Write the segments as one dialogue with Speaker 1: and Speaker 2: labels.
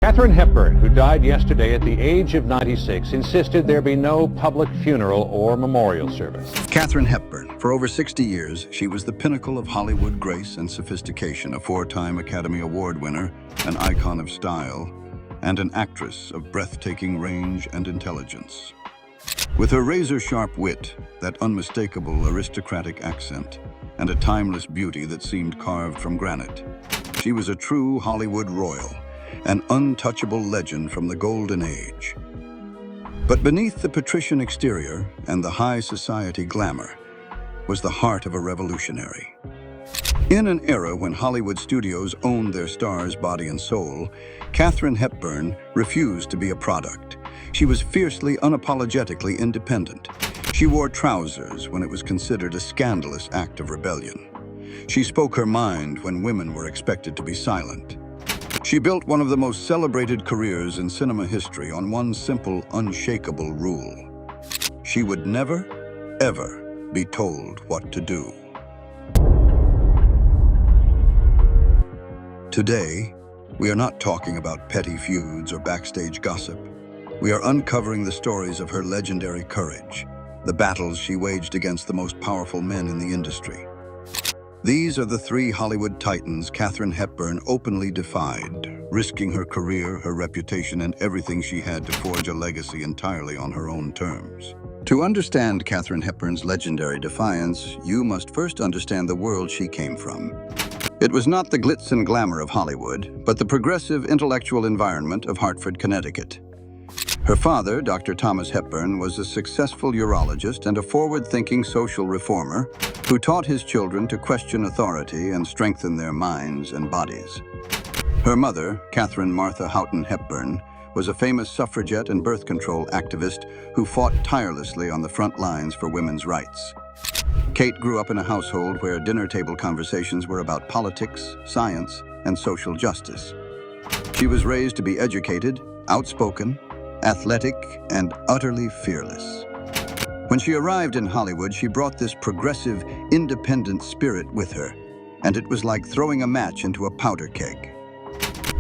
Speaker 1: Katharine Hepburn, who died yesterday at the age of 96, insisted there be no public funeral or memorial service.
Speaker 2: Katharine Hepburn. For over 60 years, she was the pinnacle of Hollywood grace and sophistication, a four-time Academy Award winner, an icon of style, and an actress of breathtaking range and intelligence. With her razor-sharp wit, that unmistakable aristocratic accent, and a timeless beauty that seemed carved from granite, she was a true Hollywood royal, an untouchable legend from the golden age. But beneath the patrician exterior and the high society glamour was the heart of a revolutionary. In an era when Hollywood studios owned their stars' body and soul, Katharine Hepburn refused to be a product. She was fiercely, unapologetically independent. She wore trousers when it was considered a scandalous act of rebellion. She spoke her mind when women were expected to be silent. She built one of the most celebrated careers in cinema history on one simple, unshakable rule. She would never, ever be told what to do. Today, we are not talking about petty feuds or backstage gossip. We are uncovering the stories of her legendary courage, the battles she waged against the most powerful men in the industry. These are the three Hollywood titans Katharine Hepburn openly defied, risking her career, her reputation, and everything she had to forge a legacy entirely on her own terms. To understand Katharine Hepburn's legendary defiance, you must first understand the world she came from. It was not the glitz and glamour of Hollywood, but the progressive intellectual environment of Hartford, Connecticut. Her father, Dr. Thomas Hepburn, was a successful urologist and a forward-thinking social reformer who taught his children to question authority and strengthen their minds and bodies. Her mother, Katharine Martha Houghton Hepburn, was a famous suffragette and birth control activist who fought tirelessly on the front lines for women's rights. Kate grew up in a household where dinner table conversations were about politics, science, and social justice. She was raised to be educated, outspoken, athletic, and utterly fearless. When she arrived in Hollywood, she brought this progressive, independent spirit with her, and it was like throwing a match into a powder keg.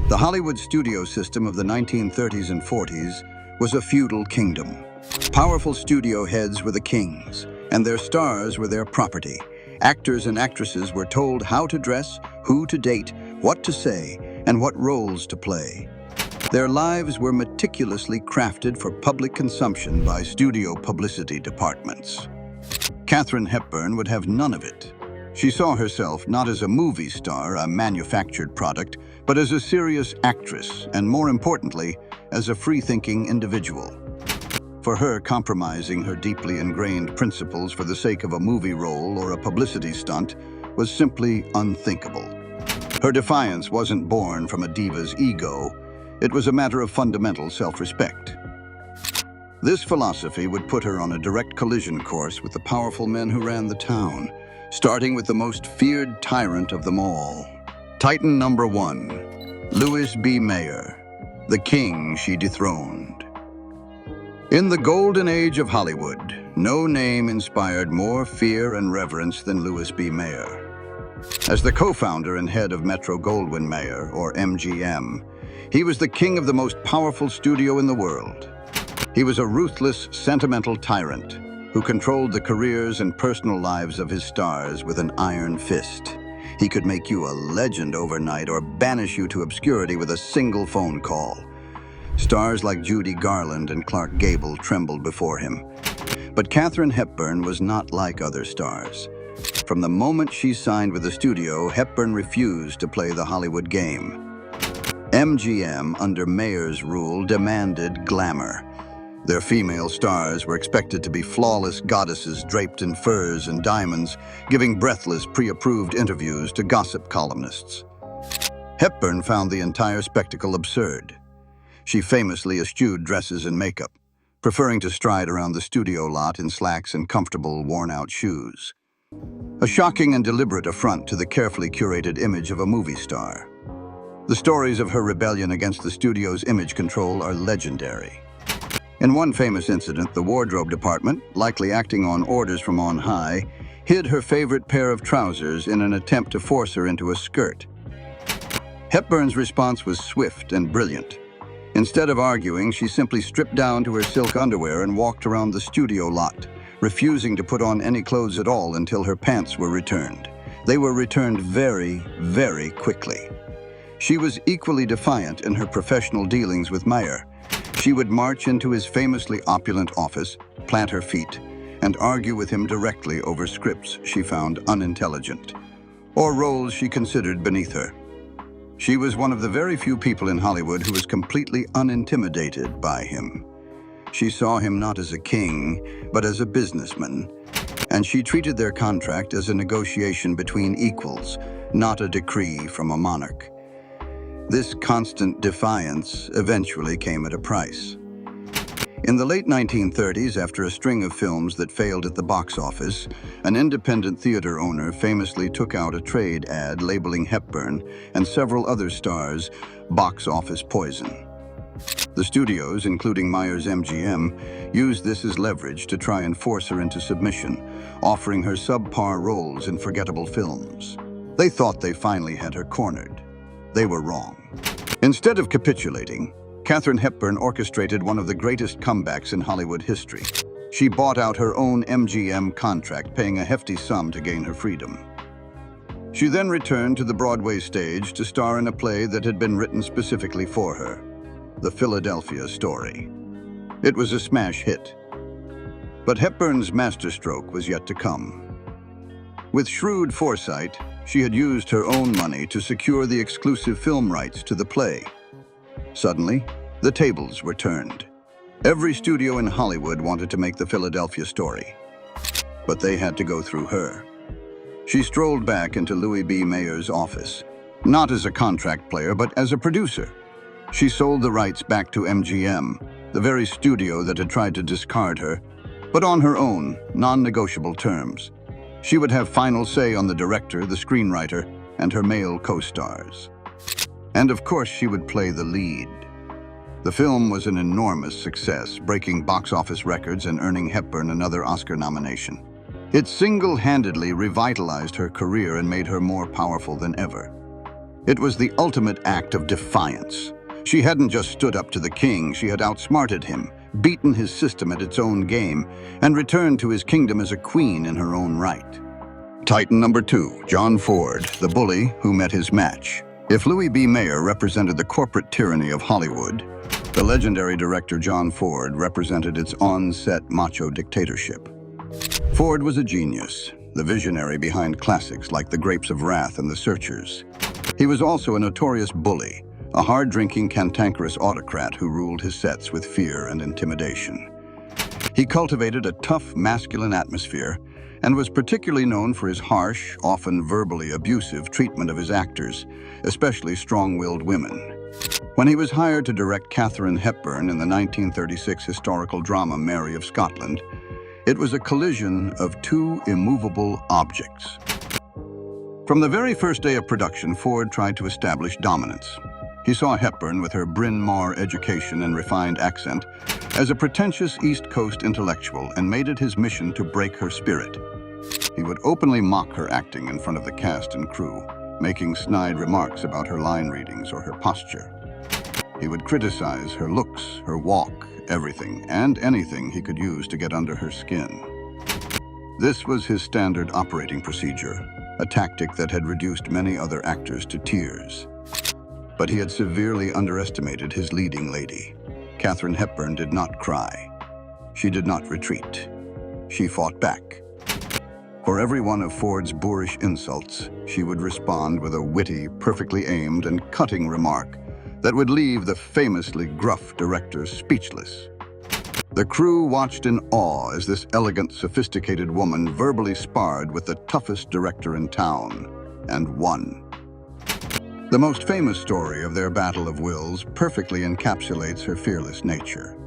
Speaker 2: The Hollywood studio system of the 1930s and 40s was a feudal kingdom. Powerful studio heads were the kings, and their stars were their property. Actors and actresses were told how to dress, who to date, what to say, and what roles to play. Their lives were meticulously crafted for public consumption by studio publicity departments. Katharine Hepburn would have none of it. She saw herself not as a movie star, a manufactured product, but as a serious actress, and more importantly, as a free-thinking individual. For her, compromising her deeply ingrained principles for the sake of a movie role or a publicity stunt was simply unthinkable. Her defiance wasn't born from a diva's ego. It was a matter of fundamental self-respect. This philosophy would put her on a direct collision course with the powerful men who ran the town, starting with the most feared tyrant of them all. Titan number 1, Louis B. Mayer, the king she dethroned. In the golden age of Hollywood, no name inspired more fear and reverence than Louis B. Mayer. As the co-founder and head of Metro-Goldwyn-Mayer, or MGM, he was the king of the most powerful studio in the world. He was a ruthless, sentimental tyrant who controlled the careers and personal lives of his stars with an iron fist. He could make you a legend overnight or banish you to obscurity with a single phone call. Stars like Judy Garland and Clark Gable trembled before him. But Katharine Hepburn was not like other stars. From the moment she signed with the studio, Hepburn refused to play the Hollywood game. MGM, under Mayer's rule, demanded glamour. Their female stars were expected to be flawless goddesses draped in furs and diamonds, giving breathless, pre-approved interviews to gossip columnists. Hepburn found the entire spectacle absurd. She famously eschewed dresses and makeup, preferring to stride around the studio lot in slacks and comfortable, worn-out shoes. A shocking and deliberate affront to the carefully curated image of a movie star. The stories of her rebellion against the studio's image control are legendary. In one famous incident, the wardrobe department, likely acting on orders from on high, hid her favorite pair of trousers in an attempt to force her into a skirt. Hepburn's response was swift and brilliant. Instead of arguing, she simply stripped down to her silk underwear and walked around the studio lot, refusing to put on any clothes at all until her pants were returned. They were returned very, very quickly. She was equally defiant in her professional dealings with Meyer. She would march into his famously opulent office, plant her feet, and argue with him directly over scripts she found unintelligent, or roles she considered beneath her. She was one of the very few people in Hollywood who was completely unintimidated by him. She saw him not as a king, but as a businessman, and she treated their contract as a negotiation between equals, not a decree from a monarch. This constant defiance eventually came at a price. In the late 1930s, after a string of films that failed at the box office, an independent theater owner famously took out a trade ad labeling Hepburn and several other stars box office poison. The studios, including Meyer's MGM, used this as leverage to try and force her into submission, offering her subpar roles in forgettable films. They thought they finally had her cornered. They were wrong. Instead of capitulating, Katharine Hepburn orchestrated one of the greatest comebacks in Hollywood history. She bought out her own MGM contract, paying a hefty sum to gain her freedom. She then returned to the Broadway stage to star in a play that had been written specifically for her, The Philadelphia Story. It was a smash hit. But Hepburn's masterstroke was yet to come. With shrewd foresight, she had used her own money to secure the exclusive film rights to the play. Suddenly, the tables were turned. Every studio in Hollywood wanted to make The Philadelphia Story, but they had to go through her. She strolled back into Louis B. Mayer's office, not as a contract player, but as a producer. She sold the rights back to MGM, the very studio that had tried to discard her, but on her own, non-negotiable terms. She would have final say on the director, the screenwriter, and her male co-stars. And of course, she would play the lead. The film was an enormous success, breaking box office records and earning Hepburn another Oscar nomination. It single-handedly revitalized her career and made her more powerful than ever. It was the ultimate act of defiance. She hadn't just stood up to the king, she had outsmarted him, beaten his system at its own game, and returned to his kingdom as a queen in her own right. Titan number 2, John Ford, the bully who met his match. If Louis B. Mayer represented the corporate tyranny of Hollywood, the legendary director John Ford represented its on-set macho dictatorship. Ford was a genius, the visionary behind classics like The Grapes of Wrath and The Searchers. He was also a notorious bully, a hard-drinking, cantankerous autocrat who ruled his sets with fear and intimidation. He cultivated a tough, masculine atmosphere and was particularly known for his harsh, often verbally abusive treatment of his actors, especially strong-willed women. When he was hired to direct Katharine Hepburn in the 1936 historical drama Mary of Scotland, it was a collision of two immovable objects. From the very first day of production, Ford tried to establish dominance. He saw Hepburn, with her Bryn Mawr education and refined accent, as a pretentious East Coast intellectual and made it his mission to break her spirit. He would openly mock her acting in front of the cast and crew, making snide remarks about her line readings or her posture. He would criticize her looks, her walk, everything and anything he could use to get under her skin. This was his standard operating procedure, a tactic that had reduced many other actors to tears. But he had severely underestimated his leading lady. Katharine Hepburn did not cry. She did not retreat. She fought back. For every one of Ford's boorish insults, she would respond with a witty, perfectly aimed and cutting remark that would leave the famously gruff director speechless. The crew watched in awe as this elegant, sophisticated woman verbally sparred with the toughest director in town, and won. The most famous story of their battle of wills perfectly encapsulates her fearless nature.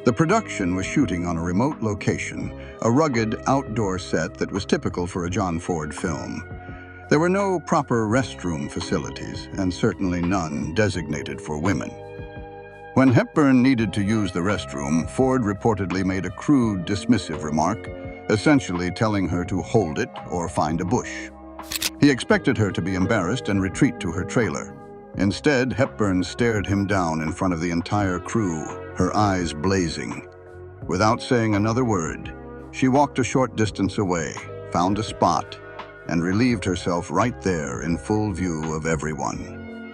Speaker 2: The production was shooting on a remote location, a rugged outdoor set that was typical for a John Ford film. There were no proper restroom facilities, and certainly none designated for women. When Hepburn needed to use the restroom, Ford reportedly made a crude, dismissive remark, essentially telling her to hold it or find a bush. He expected her to be embarrassed and retreat to her trailer. Instead, Hepburn stared him down in front of the entire crew, her eyes blazing. Without saying another word, she walked a short distance away, found a spot, and relieved herself right there in full view of everyone.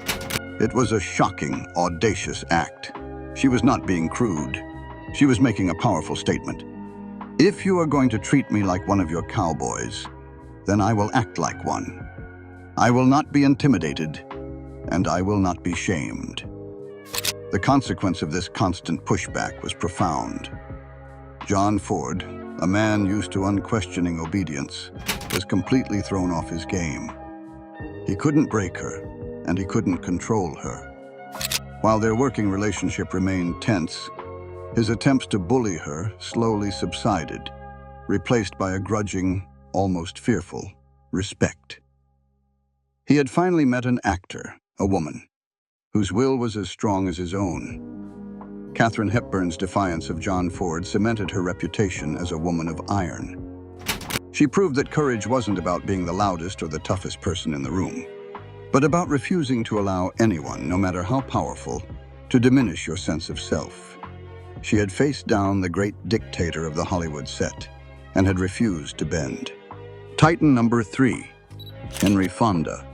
Speaker 2: It was a shocking, audacious act. She was not being crude. She was making a powerful statement. If you are going to treat me like one of your cowboys, then I will act like one. I will not be intimidated, and I will not be shamed. The consequence of this constant pushback was profound. John Ford, a man used to unquestioning obedience, was completely thrown off his game. He couldn't break her, and he couldn't control her. While their working relationship remained tense, his attempts to bully her slowly subsided, replaced by a grudging, almost fearful, respect. He had finally met an actor, a woman, whose will was as strong as his own. Katharine Hepburn's defiance of John Ford cemented her reputation as a woman of iron. She proved that courage wasn't about being the loudest or the toughest person in the room, but about refusing to allow anyone, no matter how powerful, to diminish your sense of self. She had faced down the great dictator of the Hollywood set and had refused to bend. Titan number 3, Henry Fonda.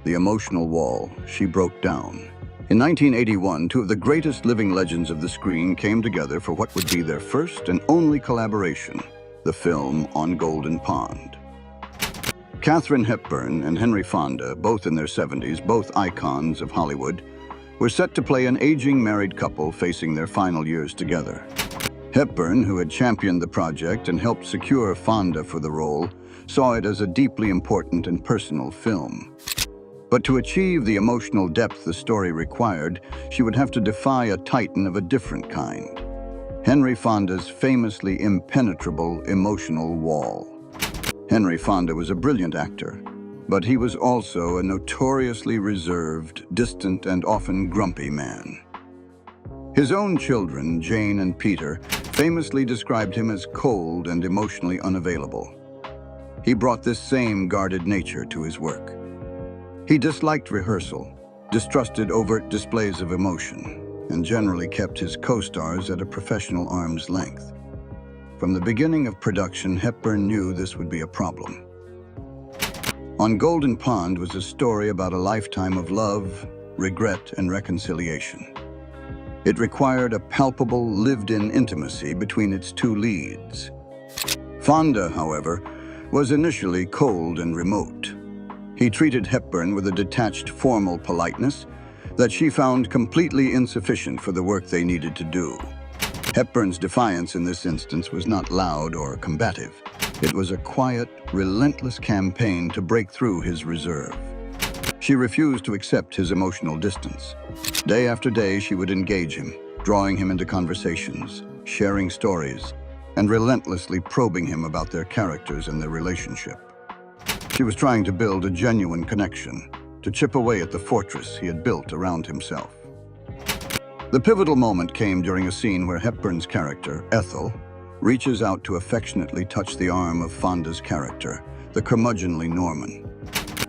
Speaker 2: The emotional wall she broke down. In 1981, two of the greatest living legends of the screen came together for what would be their first and only collaboration, the film On Golden Pond. Katharine Hepburn and Henry Fonda, both in their 70s, both icons of Hollywood, were set to play an aging married couple facing their final years together. Hepburn, who had championed the project and helped secure Fonda for the role, saw it as a deeply important and personal film. But to achieve the emotional depth the story required, she would have to defy a titan of a different kind. Henry Fonda's famously impenetrable emotional wall. Henry Fonda was a brilliant actor, but he was also a notoriously reserved, distant, and often grumpy man. His own children, Jane and Peter, famously described him as cold and emotionally unavailable. He brought this same guarded nature to his work. He disliked rehearsal, distrusted overt displays of emotion, and generally kept his co-stars at a professional arm's length. From the beginning of production, Hepburn knew this would be a problem. On Golden Pond was a story about a lifetime of love, regret, and reconciliation. It required a palpable, lived-in intimacy between its two leads. Fonda, however, was initially cold and remote. He treated Hepburn with a detached, formal politeness that she found completely insufficient for the work they needed to do. Hepburn's defiance in this instance was not loud or combative. It was a quiet, relentless campaign to break through his reserve. She refused to accept his emotional distance. Day after day, she would engage him, drawing him into conversations, sharing stories, and relentlessly probing him about their characters and their relationship. She was trying to build a genuine connection, to chip away at the fortress he had built around himself. The pivotal moment came during a scene where Hepburn's character, Ethel, reaches out to affectionately touch the arm of Fonda's character, the curmudgeonly Norman.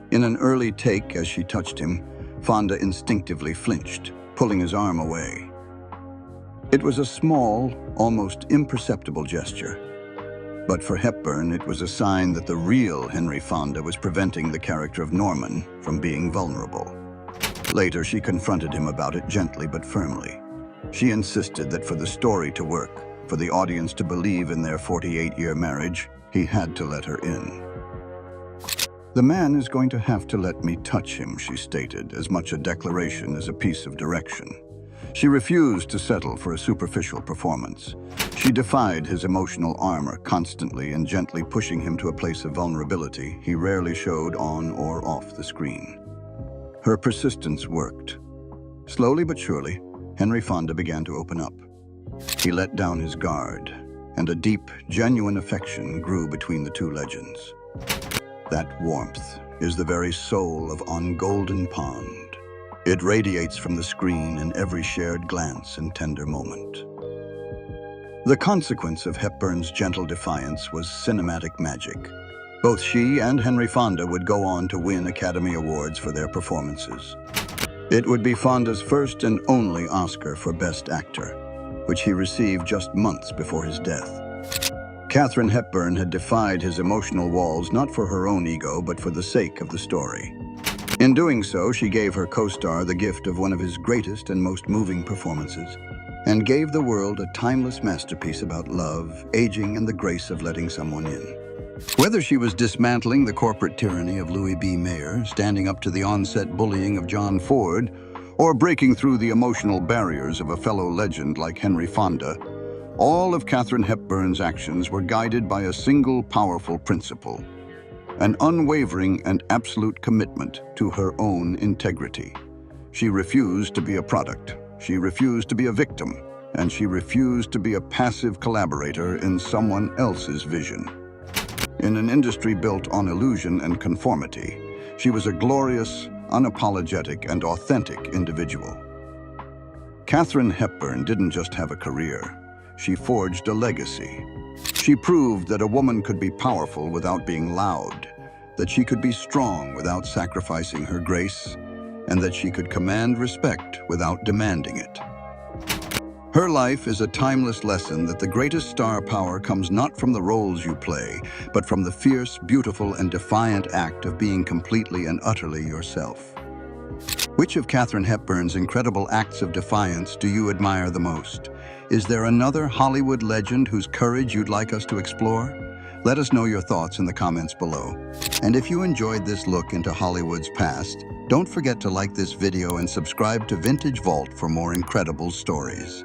Speaker 2: In an early take, as she touched him, Fonda instinctively flinched, pulling his arm away. It was a small, almost imperceptible gesture. But for Hepburn, it was a sign that the real Henry Fonda was preventing the character of Norman from being vulnerable. Later, she confronted him about it gently but firmly. She insisted that for the story to work, for the audience to believe in their 48-year marriage, he had to let her in. "The man is going to have to let me touch him," she stated, as much a declaration as a piece of direction. She refused to settle for a superficial performance. She defied his emotional armor, constantly and gently pushing him to a place of vulnerability he rarely showed on or off the screen. Her persistence worked. Slowly but surely, Henry Fonda began to open up. He let down his guard, and a deep, genuine affection grew between the two legends. That warmth is the very soul of On Golden Pond. It radiates from the screen in every shared glance and tender moment. The consequence of Hepburn's gentle defiance was cinematic magic. Both she and Henry Fonda would go on to win Academy Awards for their performances. It would be Fonda's first and only Oscar for Best Actor, which he received just months before his death. Katharine Hepburn had defied his emotional walls not for her own ego, but for the sake of the story. In doing so, she gave her co-star the gift of one of his greatest and most moving performances, and gave the world a timeless masterpiece about love, aging, and the grace of letting someone in. Whether she was dismantling the corporate tyranny of Louis B. Mayer, standing up to the on-set bullying of John Ford, or breaking through the emotional barriers of a fellow legend like Henry Fonda, all of Katharine Hepburn's actions were guided by a single powerful principle: an unwavering and absolute commitment to her own integrity. She refused to be a product, she refused to be a victim, and she refused to be a passive collaborator in someone else's vision. In an industry built on illusion and conformity, she was a glorious, unapologetic, and authentic individual. Katharine Hepburn didn't just have a career, she forged a legacy. She proved that a woman could be powerful without being loud, that she could be strong without sacrificing her grace, and that she could command respect without demanding it. Her life is a timeless lesson that the greatest star power comes not from the roles you play, but from the fierce, beautiful, and defiant act of being completely and utterly yourself. Which of Katharine Hepburn's incredible acts of defiance do you admire the most? Is there another Hollywood legend whose courage you'd like us to explore? Let us know your thoughts in the comments below. And if you enjoyed this look into Hollywood's past, don't forget to like this video and subscribe to Vintage Vault for more incredible stories.